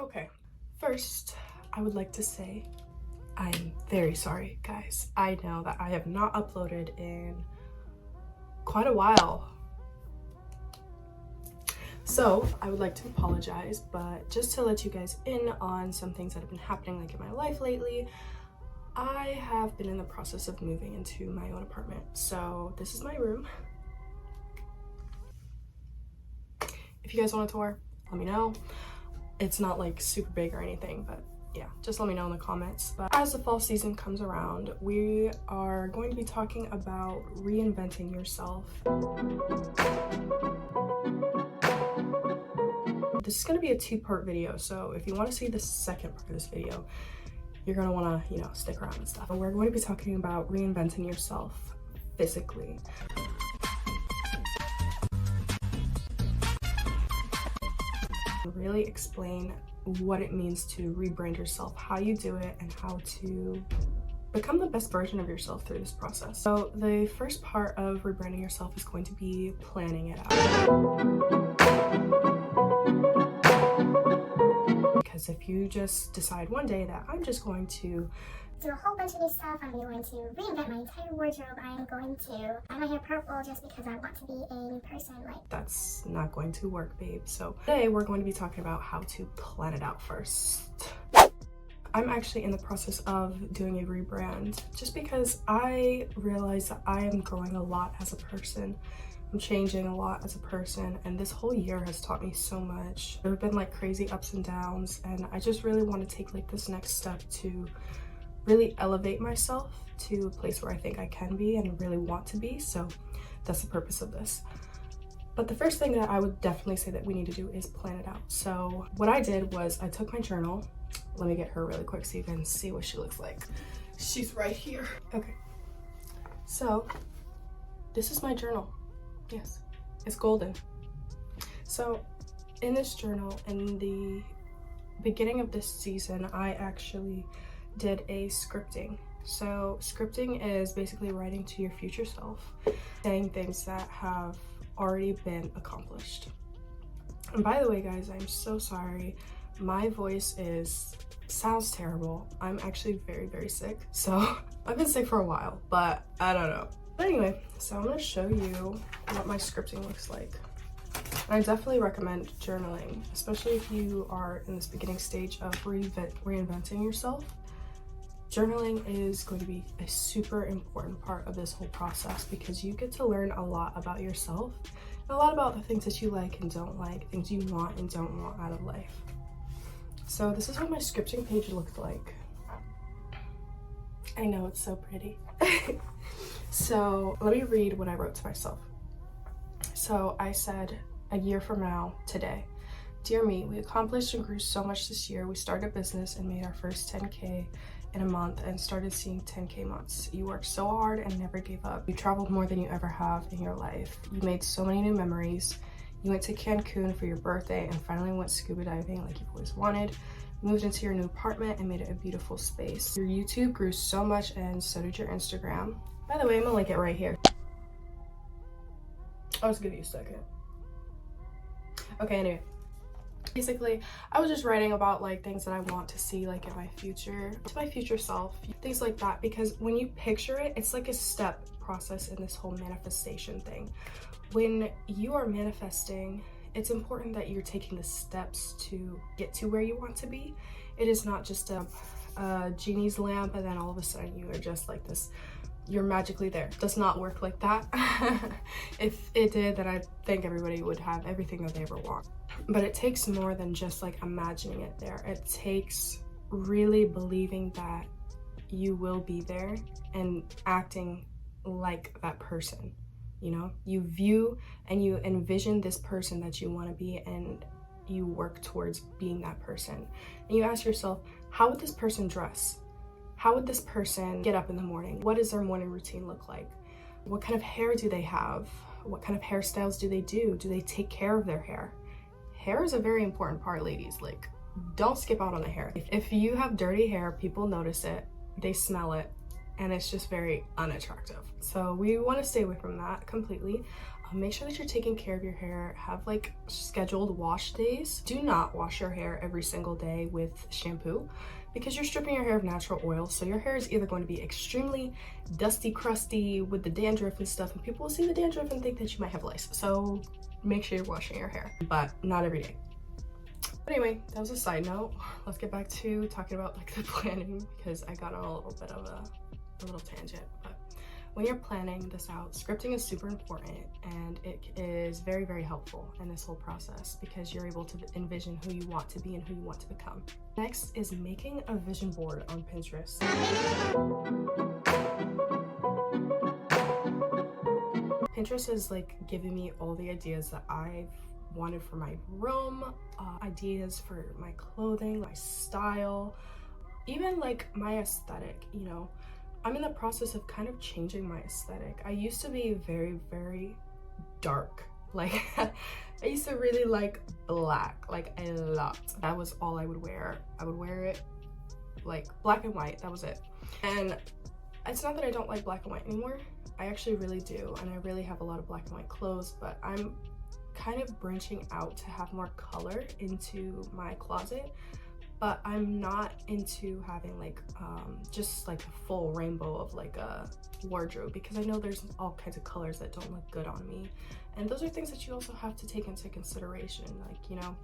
Okay, first, I would like to say I'm very sorry, guys. I know that I have not uploaded in quite a while. So I would like to apologize, but just to let you guys in on some things that have been happening like in my life lately, I have been in the process of moving into my own apartment. So this is my room. If you guys want a tour, let me know. It's not like super big or anything, but yeah, just let me know in the comments. But as the fall season comes around, we are going to be talking about reinventing yourself. This is going to be a two-part video, so if you want to see the second part of this video, you're going to want to, stick around and stuff. But we're going to be talking about reinventing yourself physically. Really explain what it means to rebrand yourself, how you do it, and how to become the best version of yourself through this process. So the first part of rebranding yourself is going to be planning it out. Because if you just decide one day that I'm just going to do a whole bunch of new stuff, I'm going to reinvent my entire wardrobe, I'm going to dye my hair purple just because I want to be a new person, that's not going to work, babe. So today we're going to be talking about how to plan it out first. I'm actually in the process of doing a rebrand just because I realize that I am growing a lot as a person. I'm changing a lot as a person, and this whole year has taught me so much. There have been crazy ups and downs, and I just really want to take this next step to really elevate myself to a place where I think I can be and really want to be. So that's the purpose of this. But the first thing that I would definitely say that we need to do is plan it out. So what I did was I took my journal. Let me get her really quick so you can see what she looks like. She's right here. Okay, so this is my journal. Yes, it's golden. So in this journal, in the beginning of this season, I actually did a scripting. So scripting is basically writing to your future self, saying things that have already been accomplished. And by the way, guys, I'm so sorry. My voice sounds terrible. I'm actually very, very sick. So I've been sick for a while, but I don't know. But anyway, so I'm gonna show you what my scripting looks like. And I definitely recommend journaling, especially if you are in this beginning stage of reinventing yourself. Journaling is going to be a super important part of this whole process because you get to learn a lot about yourself and a lot about the things that you like and don't like, things you want and don't want out of life. So this is what my scripting page looked like. I know, it's so pretty. So let me read what I wrote to myself. So I said, a year from now, today. Dear me, we accomplished and grew so much this year. We started a business and made our first 10K in a month and started seeing 10K months. You worked so hard and never gave up. You traveled more than you ever have in your life. You made so many new memories. You went to Cancun for your birthday and finally went scuba diving like you've always wanted. Moved into your new apartment and made it a beautiful space. Your YouTube grew so much and so did your Instagram. By the way, I'm gonna link it right here. I'll just give you a second. Okay, anyway. Basically, I was just writing about things that I want to see in my future, to my future self, things like that, because when you picture it, it's like a step process in this whole manifestation thing. When you are manifesting, it's important that you're taking the steps to get to where you want to be. It is not just a genie's lamp and then all of a sudden you are just like this, you're magically there. It does not work like that. If it did, then I think everybody would have everything that they ever want. But it takes more than just imagining it there. It takes really believing that you will be there and acting like that person. You view and you envision this person that you want to be, and you work towards being that person. And you ask yourself, how would this person dress? How would this person get up in the morning? What does their morning routine look like? What kind of hair do they have? What kind of hairstyles do they do? Do they take care of their hair? Hair is a very important part, ladies. Don't skip out on the hair. If you have dirty hair, people notice it, they smell it, and it's just very unattractive. So we want to stay away from that completely. Make sure that you're taking care of your hair. Have like scheduled wash days. Do not wash your hair every single day with shampoo because you're stripping your hair of natural oil. So your hair is either going to be extremely dusty, crusty with the dandruff and stuff, and people will see the dandruff and think that you might have lice. So make sure you're washing your hair, but not every day. But anyway, that was a side note. Let's get back to talking about like the planning, because I got on a little bit of a little tangent. But when you're planning this out, scripting is super important, and it is very, very helpful in this whole process because you're able to envision who you want to be and who you want to become. Next is making a vision board on Pinterest. Pinterest is like giving me all the ideas that I've wanted for my room, ideas for my clothing, my style, even like my aesthetic. You know, I'm in the process of kind of changing my aesthetic. I used to be very, very dark. Like I used to really like black, like a lot. That was all I would wear. I would wear it like black and white, that was it. And it's not that I don't like black and white anymore. I actually really do, and I really have a lot of black and white clothes, but I'm kind of branching out to have more color into my closet. But I'm not into having like just like a full rainbow of like a wardrobe, because I know there's all kinds of colors that don't look good on me, and those are things that you also have to take into consideration. Like, you know,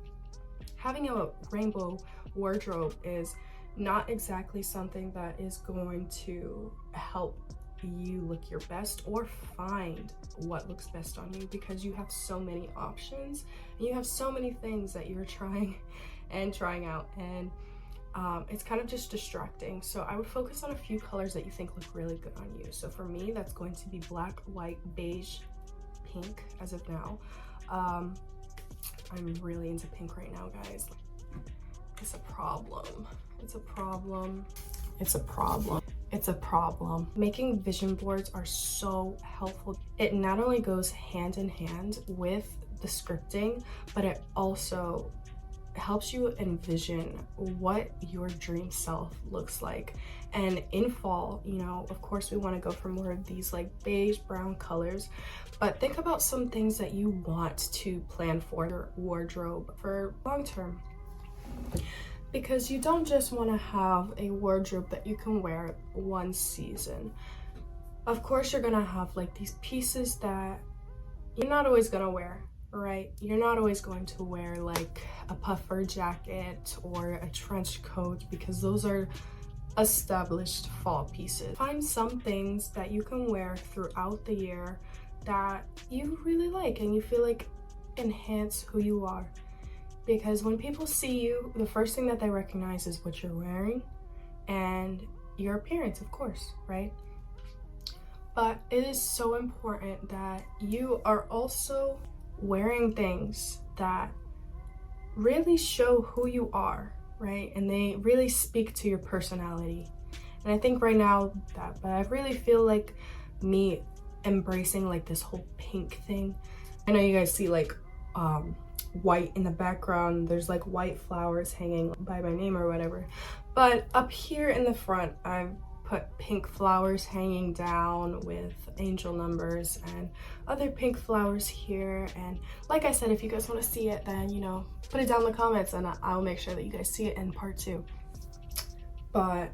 having a rainbow wardrobe is not exactly something that is going to help you look your best or find what looks best on you, because you have so many options and you have so many things that you're trying out, and it's kind of just distracting. So I would focus on a few colors that you think look really good on you. So for me, that's going to be black, white, beige, pink as of now. I'm really into pink right now, guys. It's a problem. It's a problem. It's a problem. It's a problem. Making vision boards are so helpful. It not only goes hand in hand with the scripting, but it also helps you envision what your dream self looks like. And in fall, you know, of course we want to go for more of these like beige brown colors, but think about some things that you want to plan for your wardrobe for long term, because you don't just want to have a wardrobe that you can wear one season. Of course you're gonna have like these pieces that you're not always gonna wear, right? You're not always going to wear like a puffer jacket or a trench coat, because those are established fall pieces. Find some things that you can wear throughout the year that you really like and you feel like enhance who you are. Because when people see you, the first thing that they recognize is what you're wearing and your appearance, of course, right? But it is so important that you are also wearing things that really show who you are, right? And they really speak to your personality. And I think right now but I really feel like me embracing like this whole pink thing. I know you guys see like white in the background. There's like white flowers hanging by my name or whatever. But up here in the front, I've put pink flowers hanging down with angel numbers and other pink flowers here. And like I said, if you guys want to see it, then, you know, put it down in the comments and I'll make sure that you guys see it in part 2. But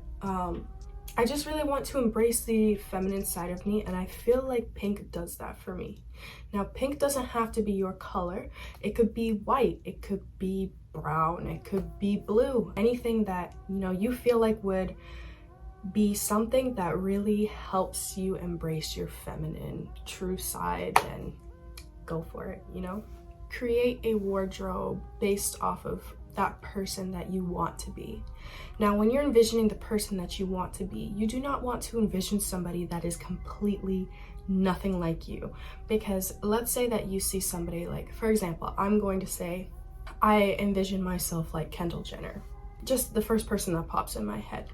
I just really want to embrace the feminine side of me, and I feel like pink does that for me. Now, pink doesn't have to be your color. It could be white, it could be brown, it could be blue. Anything that, you know, you feel like would be something that really helps you embrace your feminine true side, and go for it, you know? Create a wardrobe based off of that person that you want to be. Now, when you're envisioning the person that you want to be, you do not want to envision somebody that is completely nothing like you. Because let's say that you see somebody like, for example, I'm going to say I envision myself like Kendall Jenner. Just the first person that pops in my head.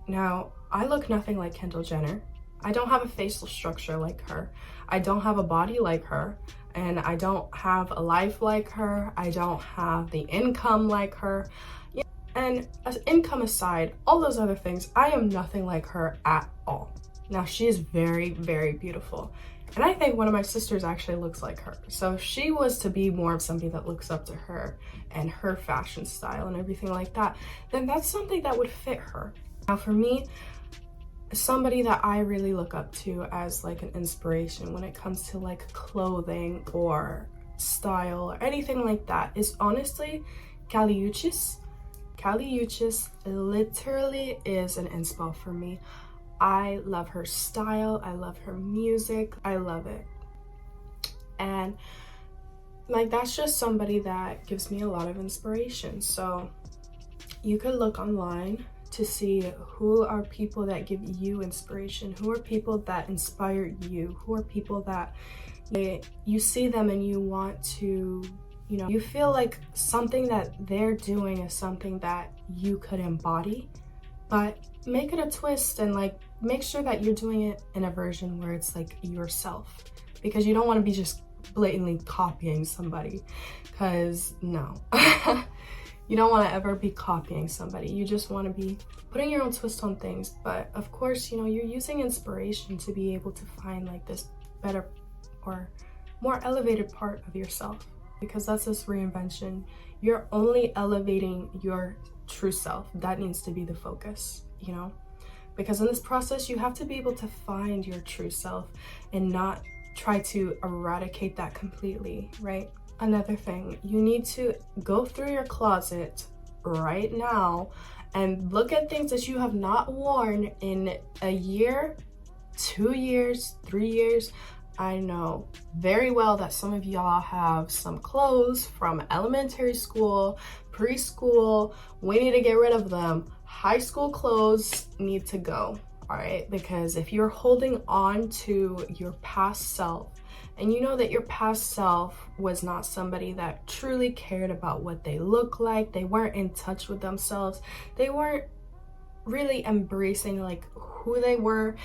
Now, I look nothing like Kendall Jenner. I don't have a facial structure like her. I don't have a body like her. And I don't have a life like her. I don't have the income like her. And as income aside, all those other things, I am nothing like her at all. Now, she is very, very beautiful. And I think one of my sisters actually looks like her. So if she was to be more of somebody that looks up to her and her fashion style and everything like that, then that's something that would fit her. Now for me, somebody that I really look up to as like an inspiration when it comes to like clothing or style or anything like that is honestly Kali Uchis. Kali Uchis literally is an inspo for me. I love her style, I love her music, I love it. And like that's just somebody that gives me a lot of inspiration. So you could look online to see who are people that give you inspiration, who are people that inspire you, who are people that you see them and you want to, you know, you feel like something that they're doing is something that you could embody, but make it a twist and like make sure that you're doing it in a version where it's like yourself, because you don't want to be just blatantly copying somebody, because no. You don't want to ever be copying somebody. You just want to be putting your own twist on things. But of course, you know, you're using inspiration to be able to find like this better or more elevated part of yourself, because that's this reinvention. You're only elevating your true self. That needs to be the focus, you know, because in this process, you have to be able to find your true self and not try to eradicate that completely, right? Another thing, you need to go through your closet right now and look at things that you have not worn in a year, 2 years, 3 years. I know very well that some of y'all have some clothes from elementary school, preschool. We need to get rid of them. High school clothes need to go, all right? Because if you're holding on to your past self, and you know that your past self was not somebody that truly cared about what they look like, they weren't in touch with themselves, they weren't really embracing like who they weren't,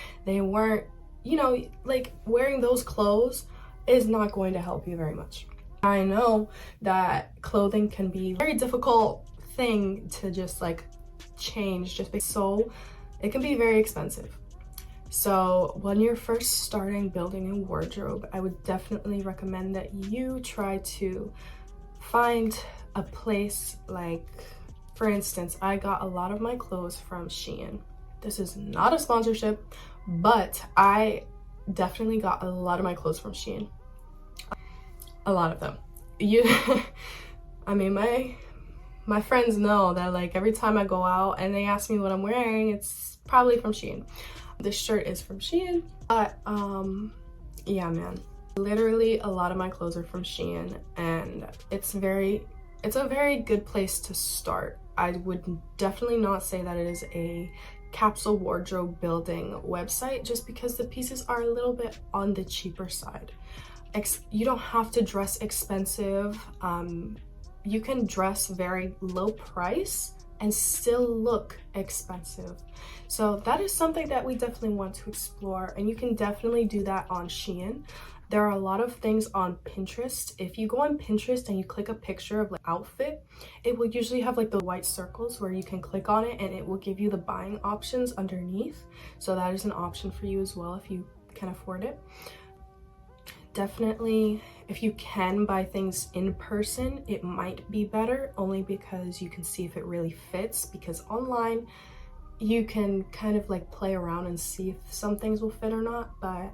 you know, like wearing those clothes is not going to help you very much. I know that clothing can be a very difficult thing to just like change, so it can be very expensive. So when you're first starting building a wardrobe, I would definitely recommend that you try to find a place like, for instance, I got a lot of my clothes from Shein. This is not a sponsorship, but I definitely got a lot of my clothes from Shein. A lot of them. I mean, my friends know that like every time I go out and they ask me what I'm wearing, it's probably from Shein. This shirt is from Shein, but yeah, man, literally a lot of my clothes are from Shein, and it's a very good place to start. I would definitely not say that it is a capsule wardrobe building website, just because the pieces are a little bit on the cheaper side. You don't have to dress expensive. You can dress very low price and still look expensive. So that is something that we definitely want to explore, and you can definitely do that on Shein. There are a lot of things on Pinterest. If you go on Pinterest and you click a picture of like outfit, it will usually have like the white circles where you can click on it and it will give you the buying options underneath. So that is an option for you as well if you can afford it. Definitely, if you can buy things in person, it might be better, only because you can see if it really fits, because online you can kind of like play around and see if some things will fit or not, but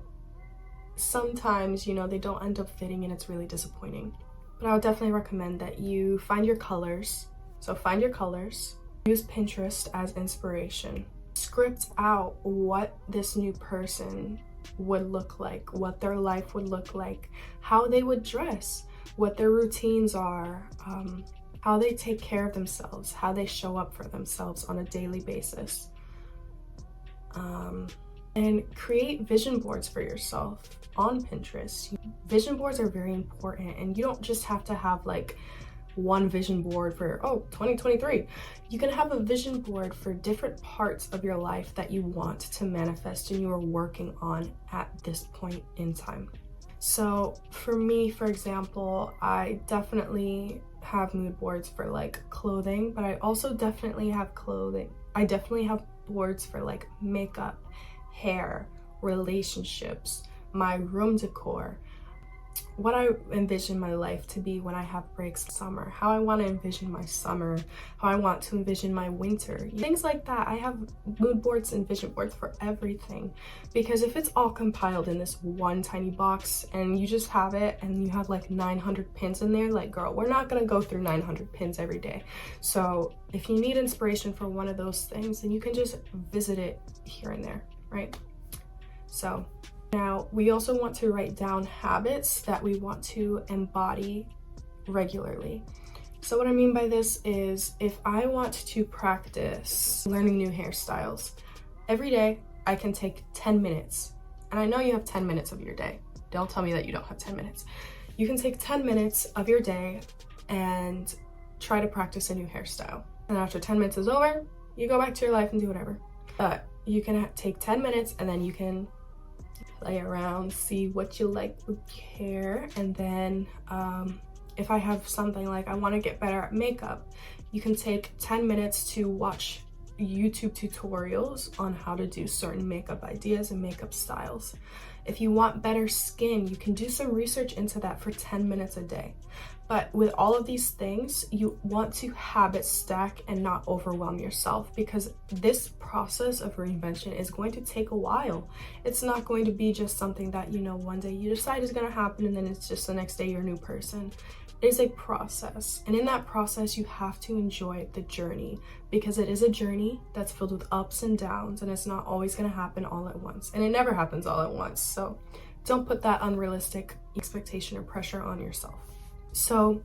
sometimes, you know, they don't end up fitting and it's really disappointing. But I would definitely recommend that you find your colors. So find your colors, use Pinterest as inspiration, script out what this new person would look like, what their life would look like, how they would dress, what their routines are, how they take care of themselves, how they show up for themselves on a daily basis. And create vision boards for yourself on Pinterest. Vision boards are very important, and you don't just have to have like one vision board for 2023. You can have a vision board for different parts of your life that you want to manifest and you are working on at this point in time. So for me, for example, I definitely have mood boards for like clothing, but I also definitely have boards for like makeup, hair, relationships, my room decor, what I envision my life to be when I have breaks summer, how I want to envision my summer, how I want to envision my winter, things like that. I have mood boards and vision boards for everything, because if it's all compiled in this one tiny box and you just have it and you have like 900 pins in there, like, girl, we're not gonna go through 900 pins every day. So if you need inspiration for one of those things, then you can just visit it here and there, right? So now, we also want to write down habits that we want to embody regularly. So what I mean by this is, if I want to practice learning new hairstyles, every day I can take 10 minutes. And I know you have 10 minutes of your day. Don't tell me that you don't have 10 minutes. You can take 10 minutes of your day and try to practice a new hairstyle. And after 10 minutes is over, you go back to your life and do whatever. But you can take 10 minutes and then you can play around, see what you like with hair. And then if I have something like I want to get better at makeup, you can take 10 minutes to watch YouTube tutorials on how to do certain makeup ideas and makeup styles. If you want better skin, you can do some research into that for 10 minutes a day. But with all of these things, you want to habit stack and not overwhelm yourself, because this process of reinvention is going to take a while. It's not going to be just something that, you know, one day you decide is going to happen and then it's just the next day you're a new person. It is a process. And in that process, you have to enjoy the journey, because it is a journey that's filled with ups and downs, and it's not always going to happen all at once. And it never happens all at once. So don't put that unrealistic expectation or pressure on yourself. So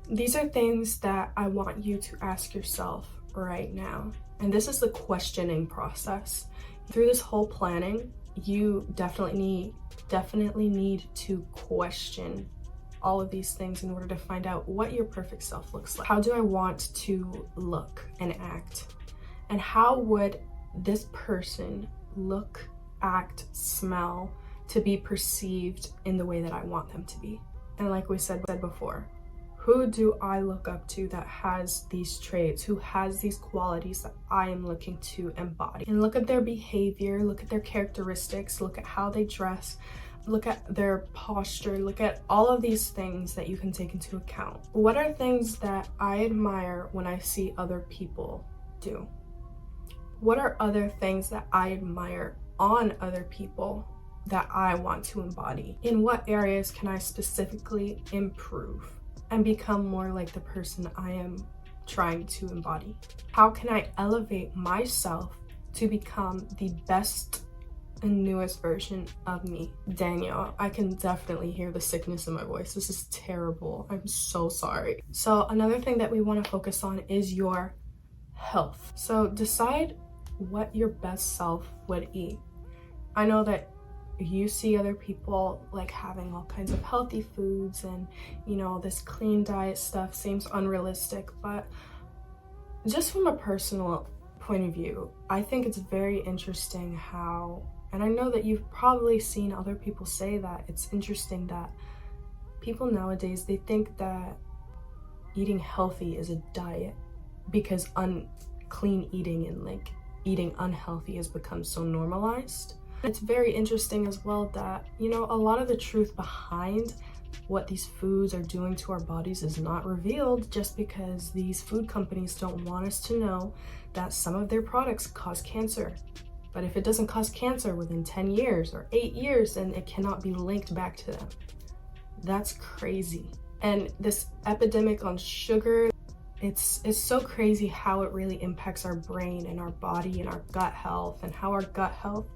these are things that I want you to ask yourself right now. And this is the questioning process. Through this whole planning, you definitely need to question all of these things in order to find out what your perfect self looks like. How do I want to look and act? And how would this person look, act, smell to be perceived in the way that I want them to be? And like we said before, who do I look up to that has these traits, who has these qualities that I am looking to embody? And look at their behavior, look at their characteristics, look at how they dress, look at their posture, look at all of these things that you can take into account. What are things that I admire when I see other people do? What are other things that I admire on other people that I want to embody? In what areas can I specifically improve and become more like the person I am trying to embody? How can I elevate myself to become the best and newest version of me? Daniel, I can definitely hear the sickness in my voice. This is terrible. I'm so sorry. So another thing that we want to focus on is your health. So decide what your best self would eat. I know that you see other people like having all kinds of healthy foods, and you know, this clean diet stuff seems unrealistic, but just from a personal point of view, I think it's very interesting how, and I know that you've probably seen other people say that, it's interesting that people nowadays, they think that eating healthy is a diet because unclean eating and like eating unhealthy has become so normalized. It's very interesting as well that, you know, a lot of the truth behind what these foods are doing to our bodies is not revealed, just because these food companies don't want us to know that some of their products cause cancer. But if it doesn't cause cancer within 10 years or 8 years, then it cannot be linked back to them. That's crazy. And this epidemic on sugar, it's so crazy how it really impacts our brain and our body and our gut health, and how our gut health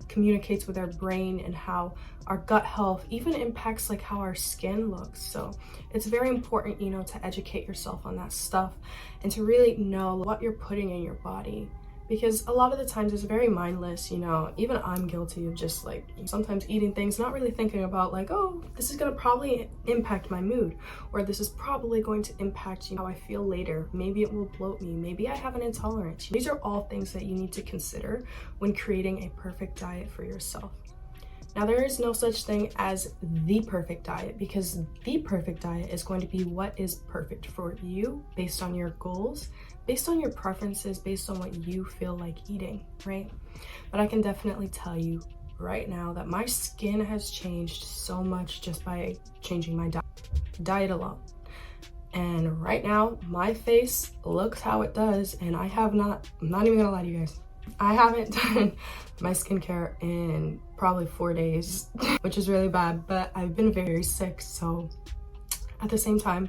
communicates with our brain, and how our gut health even impacts like how our skin looks. So it's very important, you know, to educate yourself on that stuff and to really know what you're putting in your body. Because a lot of the times it's very mindless, you know, even I'm guilty of just like sometimes eating things, not really thinking about like, oh, this is gonna probably impact my mood, or this is probably going to impact, you know, how I feel later. Maybe it will bloat me, maybe I have an intolerance. These are all things that you need to consider when creating a perfect diet for yourself. Now, there is no such thing as the perfect diet, because the perfect diet is going to be what is perfect for you based on your goals, based on your preferences, based on what you feel like eating, right? But I can definitely tell you right now that my skin has changed so much just by changing my diet alone. And right now, my face looks how it does, and I'm not even gonna lie to you guys. I haven't done my skincare in probably 4 days, which is really bad, but I've been very sick, so at the same time,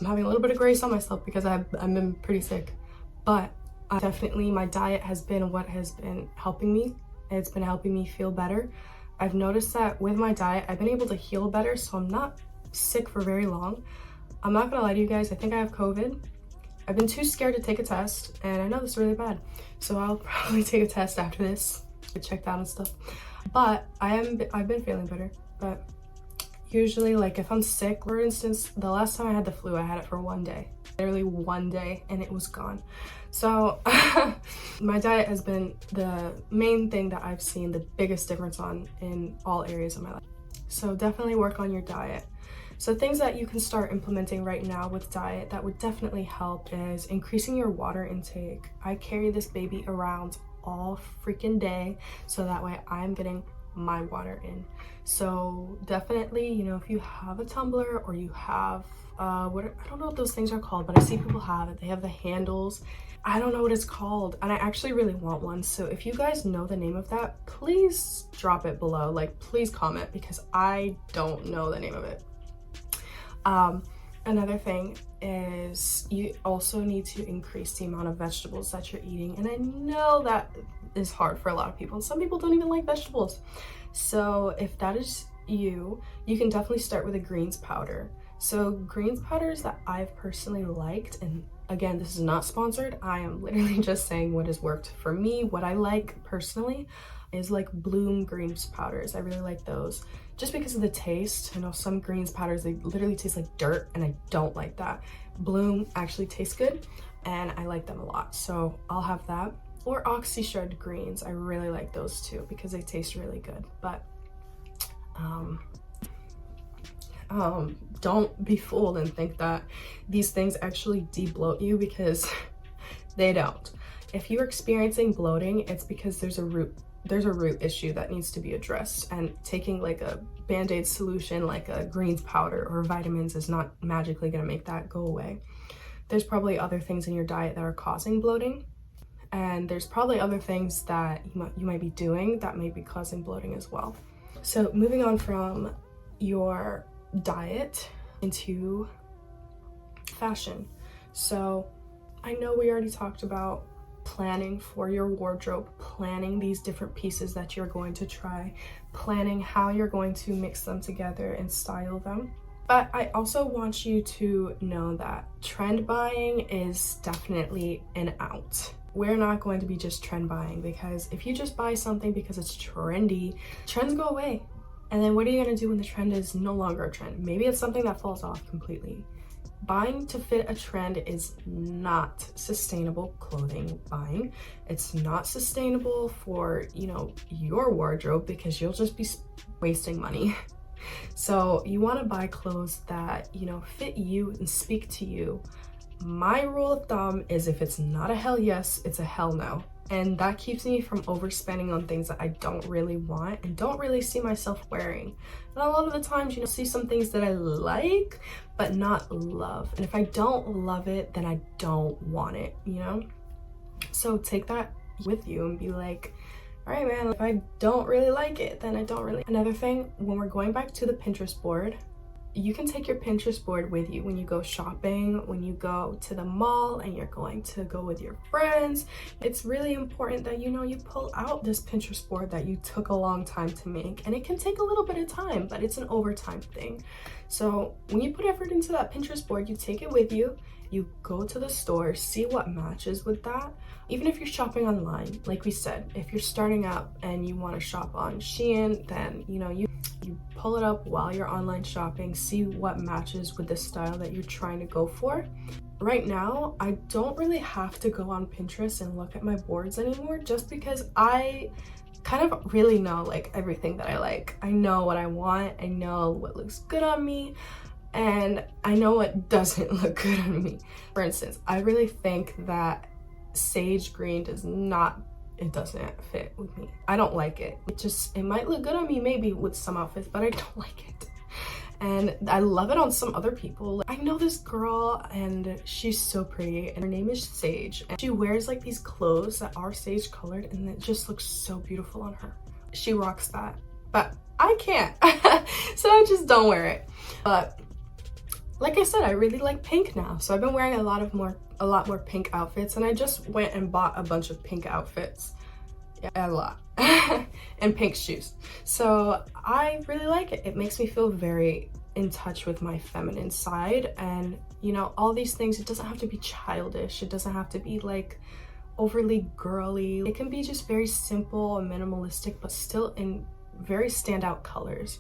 I'm having a little bit of grace on myself because I've been pretty sick. But definitely my diet has been what has been helping me. It's been helping me feel better. I've noticed that with my diet, I've been able to heal better, so I'm not sick for very long. I'm not gonna lie to you guys, I think I have COVID. I've been too scared to take a test, and I know this is really bad, so I'll probably take a test after this, get checked out and stuff. But I've been feeling better. But usually, like if I'm sick, for instance, the last time I had the flu, I had it for 1 day, literally 1 day, and it was gone. So my diet has been the main thing that I've seen the biggest difference on in all areas of my life. So definitely work on your diet. So things that you can start implementing right now with diet that would definitely help is increasing your water intake. I carry this baby around all freaking day, so that way I'm getting my water in. So definitely, you know, if you have a tumbler or you have I don't know what those things are called, but I see people have it. They have the handles. I don't know what it's called, and I actually really want one. So if you guys know the name of that, please drop it below. Like, please comment, because I don't know the name of it. Another thing is you also need to increase the amount of vegetables that you're eating. And I know that is hard for a lot of people. Some people don't even like vegetables. So if that is you can definitely start with a greens powder. So greens powders that I've personally liked, and again, this is not sponsored, I am literally just saying what has worked for me. What I like personally is like Bloom greens powders. I really like those just because of the taste. I know some greens powders, they literally taste like dirt, and I don't like that. Bloom actually tastes good, and I like them a lot, so I'll have that. Or Oxy Shred greens, I really like those too because they taste really good. But don't be fooled and think that these things actually de-bloat you, because they don't. If you're experiencing bloating, it's because there's a root issue that needs to be addressed, and taking like a band-aid solution like a greens powder or vitamins is not magically going to make that go away. There's probably other things in your diet that are causing bloating, and there's probably other things that you might be doing that may be causing bloating as well. So moving on from your diet into fashion. So I know we already talked about planning for your wardrobe, planning these different pieces that you're going to try, planning how you're going to mix them together and style them. But I also want you to know that trend buying is definitely an out. We're not going to be just trend buying, because if you just buy something because it's trendy, trends go away. And then what are you going to do when the trend is no longer a trend? Maybe it's something that falls off completely. Buying to fit a trend is not sustainable clothing buying. It's not sustainable for, you know, your wardrobe, because you'll just be wasting money. So you want to buy clothes that, you know, fit you and speak to you. My rule of thumb is if it's not a hell yes, it's a hell no. And that keeps me from overspending on things that I don't really want and don't really see myself wearing. And a lot of the times, you know, see some things that I like, but not love. And if I don't love it, then I don't want it, you know? So take that with you and be like, all right, man, if I don't really like it, then I don't really. Another thing, when we're going back to the Pinterest board, you can take your Pinterest board with you when you go shopping, when you go to the mall and you're going to go with your friends. It's really important that, you know, you pull out this Pinterest board that you took a long time to make, and it can take a little bit of time, but it's an overtime thing. So when you put effort into that Pinterest board, you take it with you, you go to the store, see what matches with that. Even if you're shopping online, like we said, if you're starting out and you want to shop on Shein, then, you know, you pull it up while you're online shopping, see what matches with the style that you're trying to go for. Right now, I don't really have to go on Pinterest and look at my boards anymore, just because I kind of really know like everything that I like. I know what I want, I know what looks good on me, and I know what doesn't look good on me. For instance, I really think that sage green it doesn't fit with me. I don't like it. It might look good on me maybe with some outfits, but I don't like it. And I love it on some other people. I know this girl and she's so pretty and her name is Sage. And she wears like these clothes that are sage colored and it just looks so beautiful on her. She rocks that, but I can't. So I just don't wear it. But like I said, I really like pink now. So I've been wearing a lot more pink outfits, and I just went and bought a bunch of pink outfits. Yeah, a lot. And pink shoes. So I really like it. It makes me feel very in touch with my feminine side, and you know, all these things, it doesn't have to be childish. It doesn't have to be like overly girly. It can be just very simple and minimalistic, but still in very standout colors.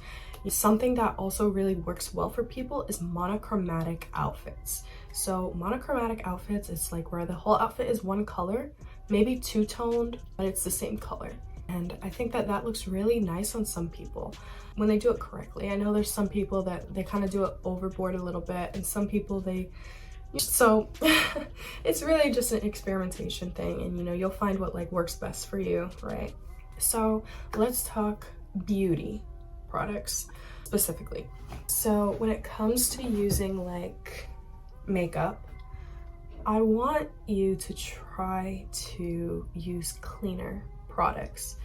Something that also really works well for people is monochromatic outfits. So monochromatic outfits, it's like where the whole outfit is one color, maybe two-toned, but it's the same color. And I think that that looks really nice on some people when they do it correctly. I know there's some people that they kind of do it overboard a little bit, and some people so it's really just an experimentation thing, and you know, you'll find what like works best for you, right? So let's talk beauty products specifically. So when it comes to using like makeup, I want you to try to use cleaner products.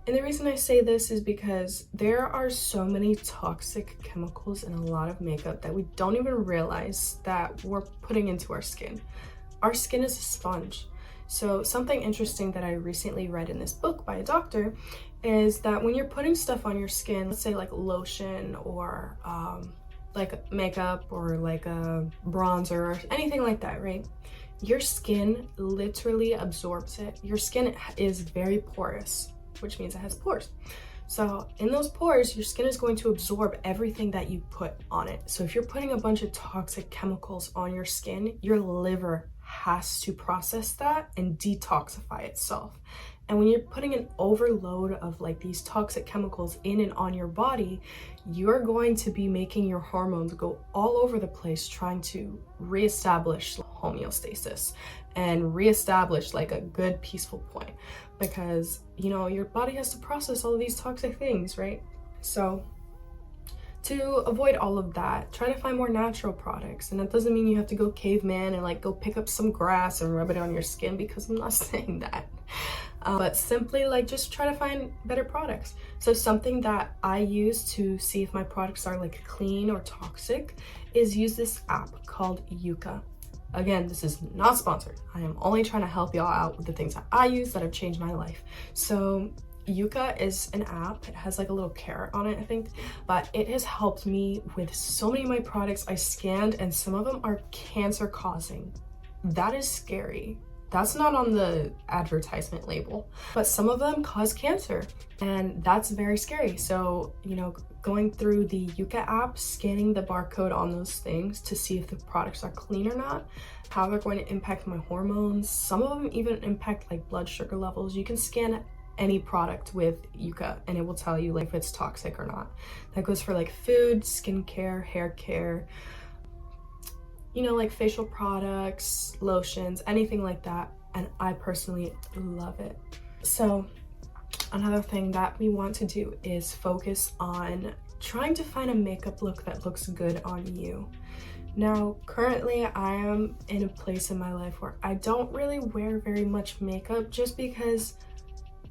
And the reason I say this is because there are so many toxic chemicals in a lot of makeup that we don't even realize that we're putting into our skin. Our skin is a sponge. So something interesting that I recently read in this book by a doctor is that when you're putting stuff on your skin, let's say like lotion or like makeup or like a bronzer or anything like that, right? Your skin literally absorbs it. Your skin is very porous, which means it has pores. So in those pores, your skin is going to absorb everything that you put on it. So if you're putting a bunch of toxic chemicals on your skin, your liver has to process that and detoxify itself. And when you're putting an overload of like these toxic chemicals in and on your body, you're going to be making your hormones go all over the place, trying to reestablish homeostasis and reestablish like a good peaceful point, because you know, your body has to process all of these toxic things, right? So to avoid all of that, try to find more natural products. And that doesn't mean you have to go caveman and like go pick up some grass and rub it on your skin, because I'm not saying that. But simply like just try to find better products. So something that I use to see if my products are like clean or toxic is use this app called Yuka. Again, this is not sponsored. I am only trying to help y'all out with the things that I use that have changed my life. So Yuka is an app. It has like a little carrot on it, I think, but it has helped me with so many of my products I scanned, and some of them are cancer causing. That is scary. That's not on the advertisement label, but some of them cause cancer, and that's very scary. So, you know, going through the Yuka app, scanning the barcode on those things to see if the products are clean or not, how they're going to impact my hormones. Some of them even impact like blood sugar levels. You can scan any product with Yuka and it will tell you like if it's toxic or not. That goes for like food, skincare, hair care, you know, like facial products, lotions, anything like that. And I personally love it. So another thing that we want to do is focus on trying to find a makeup look that looks good on you. Now, currently I am in a place in my life where I don't really wear very much makeup just because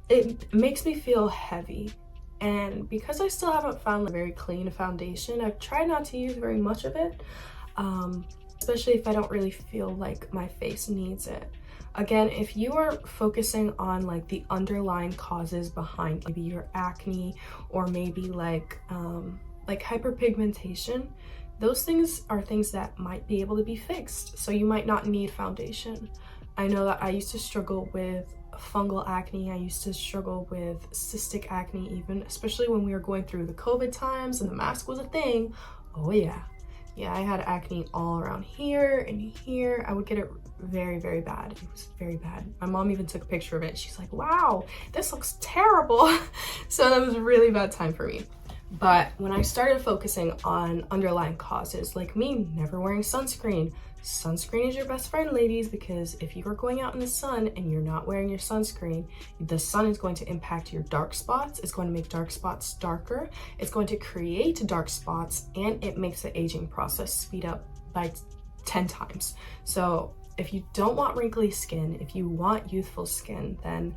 it makes me feel heavy. And because I still haven't found a very clean foundation, I've tried not to use very much of it. Especially if I don't really feel like my face needs it. Again, if you are focusing on like the underlying causes behind maybe your acne or maybe like hyperpigmentation, those things are things that might be able to be fixed. So you might not need foundation. I know that I used to struggle with fungal acne. I used to struggle with cystic acne even, especially when we were going through the COVID times and the mask was a thing. Oh yeah. Yeah, I had acne all around here and here. I would get it very, very bad. It was very bad. My mom even took a picture of it. She's like, wow, this looks terrible. So that was a really bad time for me. But when I started focusing on underlying causes, like me never wearing sunscreen, Sunscreen is your best friend, ladies, because if you are going out in the sun and you're not wearing your sunscreen, the sun is going to impact your dark spots. It's going to make dark spots darker. It's going to create dark spots, and it makes the aging process speed up by 10 times. So if you don't want wrinkly skin, if you want youthful skin, then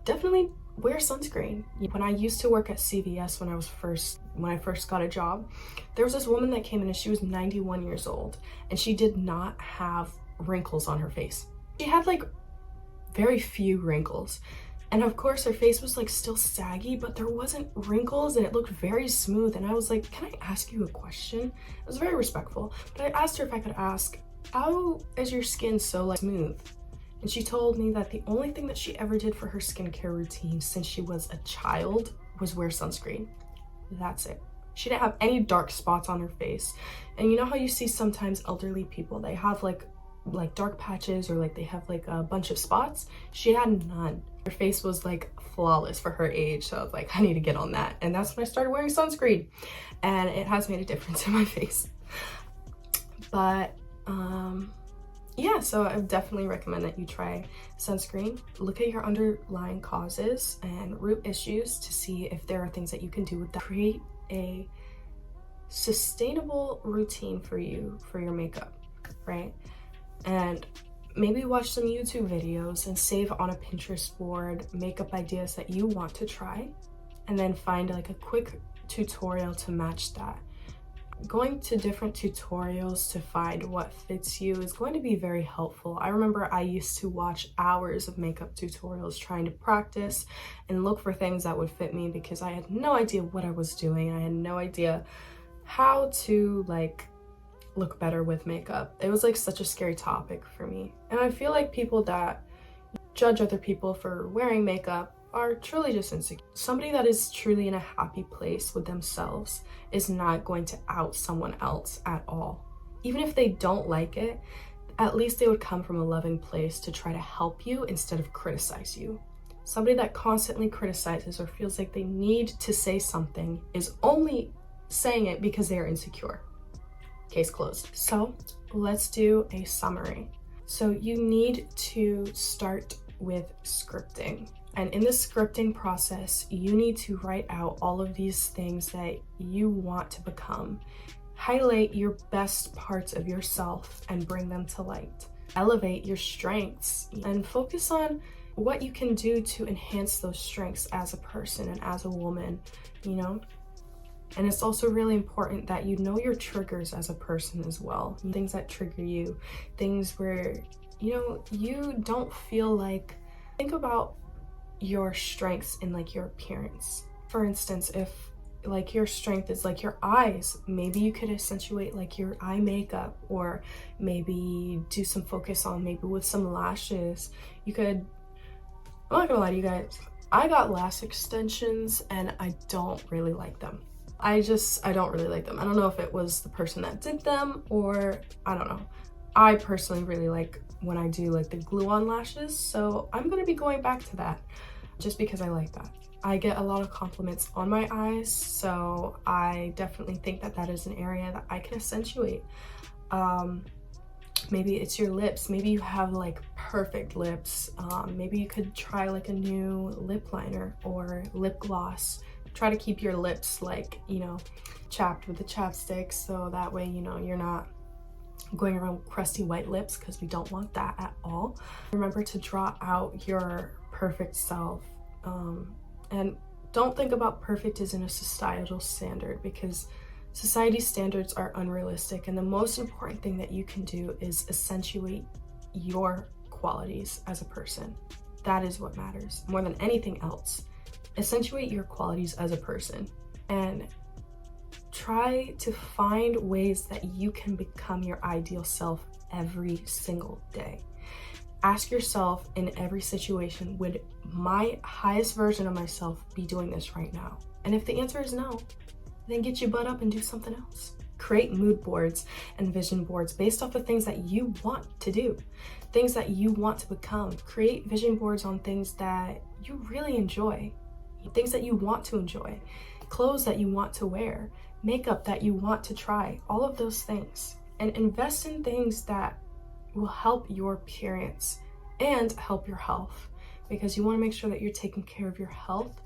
definitely wear sunscreen. When I used to work at CVS when I first got a job, there was this woman that came in and she was 91 years old and she did not have wrinkles on her face. She had like very few wrinkles. And of course her face was like still saggy, but there wasn't wrinkles and it looked very smooth. And I was like, can I ask you a question? It was very respectful, but I asked her if I could ask, how is your skin so like smooth? And she told me that the only thing that she ever did for her skincare routine since she was a child was wear sunscreen. That's it. She didn't have any dark spots on her face. And you know how you see sometimes elderly people, they have like dark patches or like they have like a bunch of spots? She had none. Her face was like flawless for her age. So I was like, I need to get on that. And that's when I started wearing sunscreen. And it has made a difference in my face. But yeah, so I would definitely recommend that you try sunscreen. Look at your underlying causes and root issues to see if there are things that you can do with that. Create a sustainable routine for you for your makeup, right? And maybe watch some YouTube videos and save on a Pinterest board makeup ideas that you want to try, and then find like a quick tutorial to match that. Going to different tutorials to find what fits you is going to be very helpful. I remember I used to watch hours of makeup tutorials trying to practice and look for things that would fit me because I had no idea what I was doing. I had no idea how to like look better with makeup. It was like such a scary topic for me. And I feel like people that judge other people for wearing makeup are truly just insecure. Somebody that is truly in a happy place with themselves is not going to out someone else at all. Even if they don't like it, at least they would come from a loving place to try to help you instead of criticize you. Somebody that constantly criticizes or feels like they need to say something is only saying it because they are insecure. Case closed. So let's do a summary. So you need to start with scripting. And in the scripting process, you need to write out all of these things that you want to become. Highlight your best parts of yourself and bring them to light. Elevate your strengths and focus on what you can do to enhance those strengths as a person and as a woman, you know? And it's also really important that you know your triggers as a person as well. Things that trigger you, things where, you know, you don't feel like, think about your strengths in like your appearance. For instance, if like your strength is like your eyes, maybe you could accentuate like your eye makeup, or maybe do some focus on maybe with some lashes. You could, I'm not gonna lie to you guys, I got lash extensions and I don't really like them. I don't really like them. I don't know if it was the person that did them or I don't know. I personally really like when I do like the glue-on lashes, so I'm gonna be going back to that just because I like that. I get a lot of compliments on my eyes, so I definitely think that that is an area that I can accentuate. Maybe it's your lips. Maybe you have like perfect lips. Maybe you could try like a new lip liner or lip gloss. Try to keep your lips like, you know, chapped with the chapstick, so that way, you know, you're not going around with crusty white lips, because we don't want that at all. Remember to draw out your perfect self, and don't think about perfect as in a societal standard, because society's standards are unrealistic, and the most important thing that you can do is accentuate your qualities as a person. That is what matters more than anything else. Accentuate your qualities as a person and try to find ways that you can become your ideal self every single day. Ask yourself in every situation, would my highest version of myself be doing this right now? And if the answer is no, then get your butt up and do something else. Create mood boards and vision boards based off of things that you want to do, things that you want to become. Create vision boards on things that you really enjoy, things that you want to enjoy, clothes that you want to wear, makeup that you want to try, all of those things. And invest in things that will help your appearance and help your health, because you want to make sure that you're taking care of your health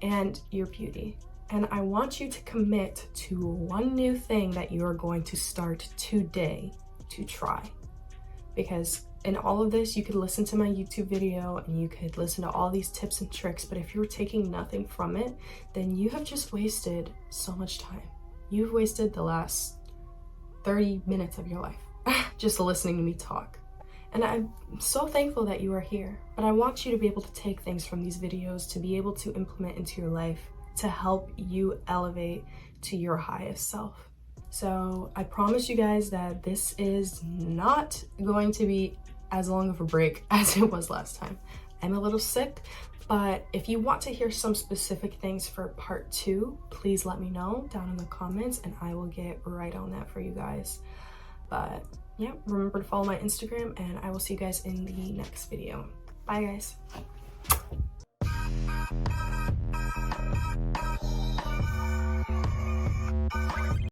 and your beauty. And I want you to commit to one new thing that you are going to start today to try. Because in all of this, you could listen to my YouTube video and you could listen to all these tips and tricks, but if you're taking nothing from it, then you have just wasted so much time. You've wasted the last 30 minutes of your life just listening to me talk. And I'm so thankful that you are here, but I want you to be able to take things from these videos to be able to implement into your life to help you elevate to your highest self. So I promise you guys that this is not going to be as long of a break as it was last time. I'm a little sick, but if you want to hear some specific things for part 2, please let me know down in the comments and I will get right on that for you guys. But yeah, remember to follow my Instagram and I will see you guys in the next video. Bye guys.